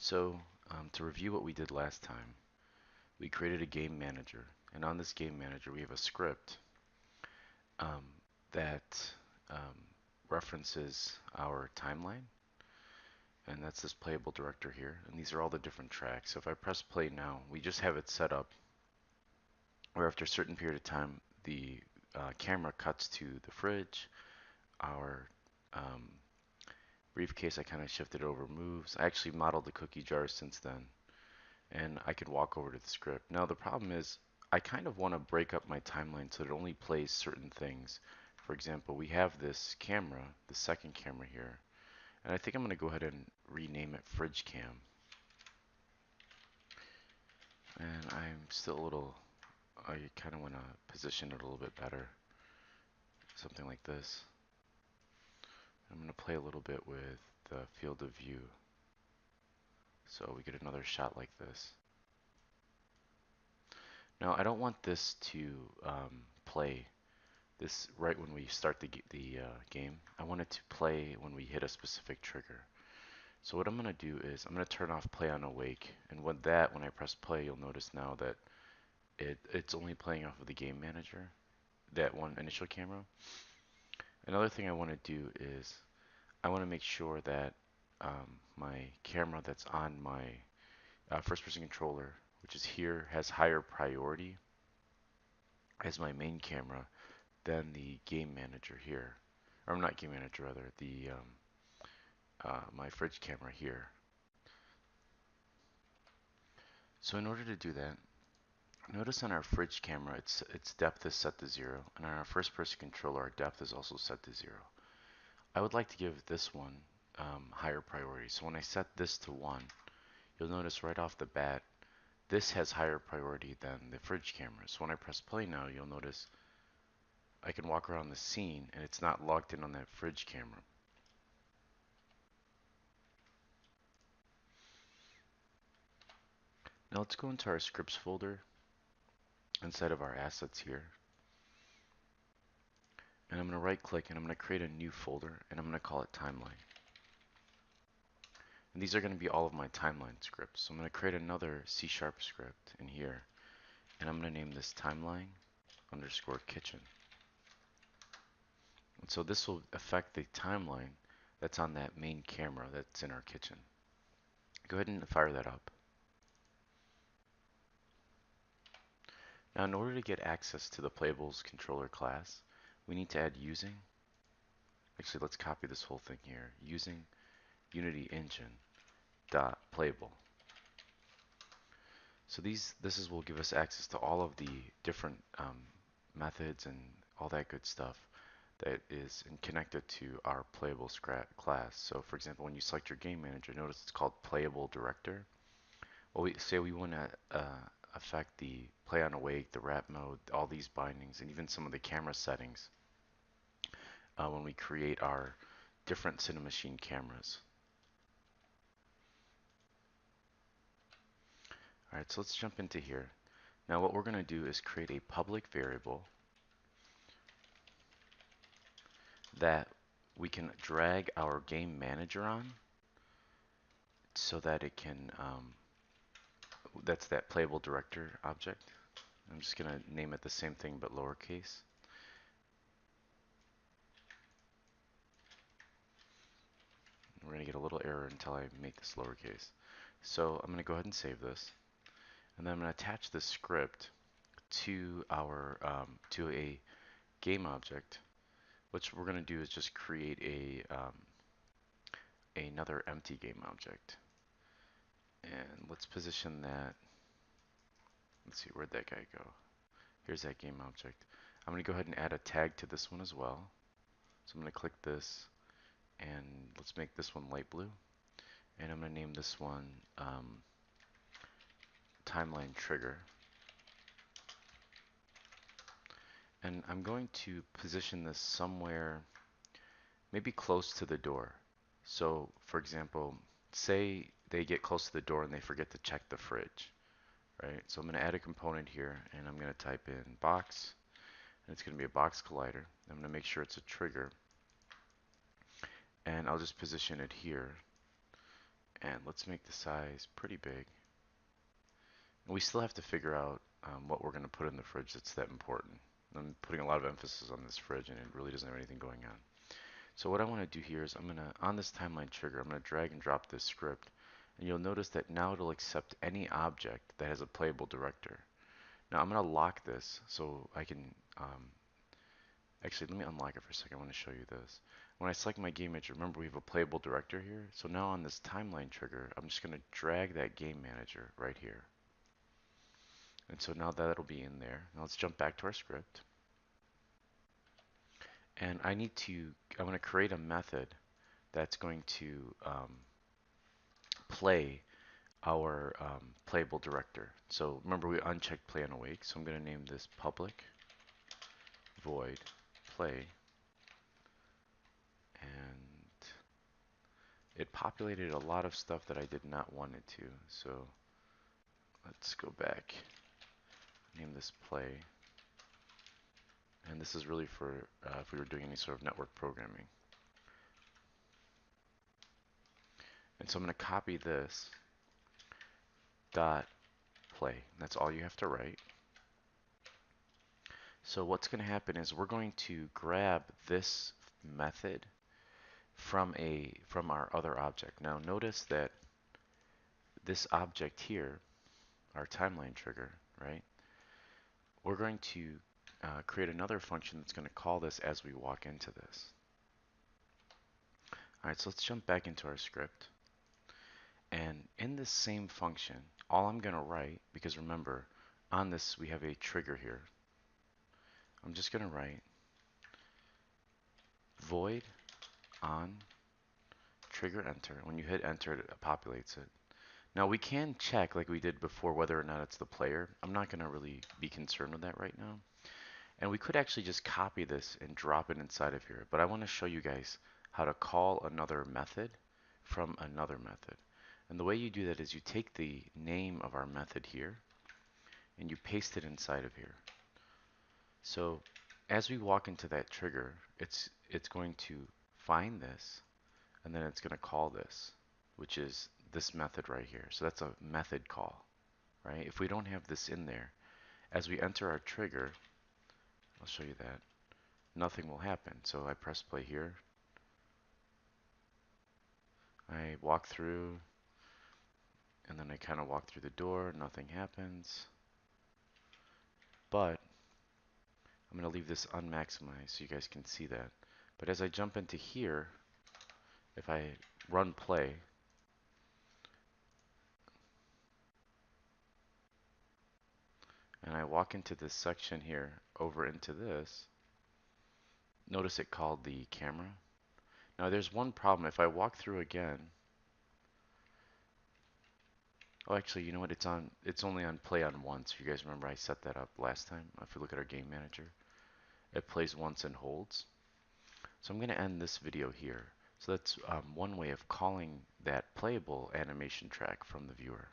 So, to review what we did last time, we created a game manager, and on this game manager we have a script um, that um, references our timeline, and that's this playable director here, and these are all the different tracks. So if I press play now, we just have it set up where after a certain period of time, the camera cuts to the fridge, our um, briefcase I kind of shifted over moves. I actually modeled the cookie jar since then, and I could walk over to the script. Now the problem is I kind of want to break up my timeline so that it only plays certain things. For example, we have this camera, the second camera here, and I think I'm going to go ahead and rename it Fridge Cam. And I'm still a little, I kind of want to position it a little bit better, something like this. I'm going to play a little bit with the field of view so we get another shot like this. Now I don't want this to play this right when we start the game. I want it to play when we hit a specific trigger. So what I'm going to do is I'm going to turn off play on awake, and when I press play, you'll notice now that it's only playing off of the game manager, that one initial camera. Another thing I want to do is I want to make sure that my camera that's on my first person controller, which is here, has higher priority as my main camera than the game manager here. Or not game manager, rather, the my fridge camera here. So in order to do that, notice on our fridge camera, its depth is set to 0, and on our first person controller, our depth is also set to 0. I would like to give this one higher priority. So when I set this to 1, you'll notice right off the bat, this has higher priority than the fridge camera. So when I press play now, you'll notice I can walk around the scene and it's not logged in on that fridge camera. Now let's go into our scripts folder inside of our assets here. And I'm going to right click and I'm going to create a new folder and I'm going to call it timeline. And these are going to be all of my timeline scripts. So I'm going to create another C# script in here and I'm going to name this timeline underscore kitchen. And so this will affect the timeline that's on that main camera that's in our kitchen. Go ahead and fire that up. Now in order to get access to the playables controller class, we need to add using. Actually, let's copy this whole thing here. Using Unity Engine dot playable. So this will give us access to all of the different methods and all that good stuff that is connected to our playable class. So for example, when you select your game manager, notice it's called playable director. Well, we say we want to affect the play on awake, the wrap mode, all these bindings, and even some of the camera settings when we create our different Cinemachine cameras. Alright, so let's jump into here. Now what we're going to do is create a public variable that we can drag our game manager on so that it can, that's that playable director object. I'm just going to name it the same thing but lowercase. We're going to get a little error until I make this lowercase. So I'm going to go ahead and save this. And then I'm going to attach this script to our to a game object. What we're going to do is just create another empty game object. And let's position that. Let's see, where'd that guy go? Here's that game object. I'm going to go ahead and add a tag to this one as well. So I'm going to click this and let's make this one light blue. And I'm going to name this one timeline trigger. And I'm going to position this somewhere maybe close to the door. So for example, say they get close to the door and they forget to check the fridge, right? So I'm going to add a component here and I'm going to type in box, and it's going to be a box collider. I'm going to make sure it's a trigger, and I'll just position it here, And let's make the size pretty big. And we still have to figure out what we're going to put in the fridge that's that important. I'm putting a lot of emphasis on this fridge and it really doesn't have anything going on. So what I want to do here is I'm going to, on this timeline trigger, I'm going to drag and drop this script. And you'll notice that now it'll accept any object that has a playable director. Now I'm going to lock this so I can, actually let me unlock it for a second. I want to show you this. When I select my game manager, remember we have a playable director here. So now on this timeline trigger, I'm just going to drag that game manager right here. And so now that'll be in there. Now let's jump back to our script. And I'm going to create a method that's going to play our playable director. So remember we unchecked play on awake. So I'm going to name this public void play. And it populated a lot of stuff that I did not want it to. So let's go back, name this play. And this is really for if we were doing any sort of network programming. And so I'm going to copy this dot play. That's all you have to write. So what's going to happen is we're going to grab this method from our other object. Now notice that this object here, our timeline trigger, right? We're going to create another function that's going to call this as we walk into this. All right, so let's jump back into our script. And in this same function, all I'm going to write, because remember, on this we have a trigger here. I'm just going to write void on trigger enter. When you hit enter, it populates it. Now we can check like we did before whether or not it's the player. I'm not going to really be concerned with that right now. And we could actually just copy this and drop it inside of here. But I want to show you guys how to call another method from another method. And the way you do that is you take the name of our method here and you paste it inside of here. So as we walk into that trigger, it's going to find this and then it's going to call this, which is this method right here. So that's a method call, right? If we don't have this in there, as we enter our trigger, I'll show you that, nothing will happen. So I press play here. I walk through, and then I kind of walk through the door, nothing happens. But I'm going to leave this unmaximized so you guys can see that. But as I jump into here, if I run play, and I walk into this section here, over into this, notice it called the camera. Now there's one problem. If I walk through again, oh actually, you know what? It's only on play on once. If you guys remember, I set that up last time. If you look at our game manager, it plays once and holds. So I'm going to end this video here. So that's one way of calling that playable animation track from the viewer.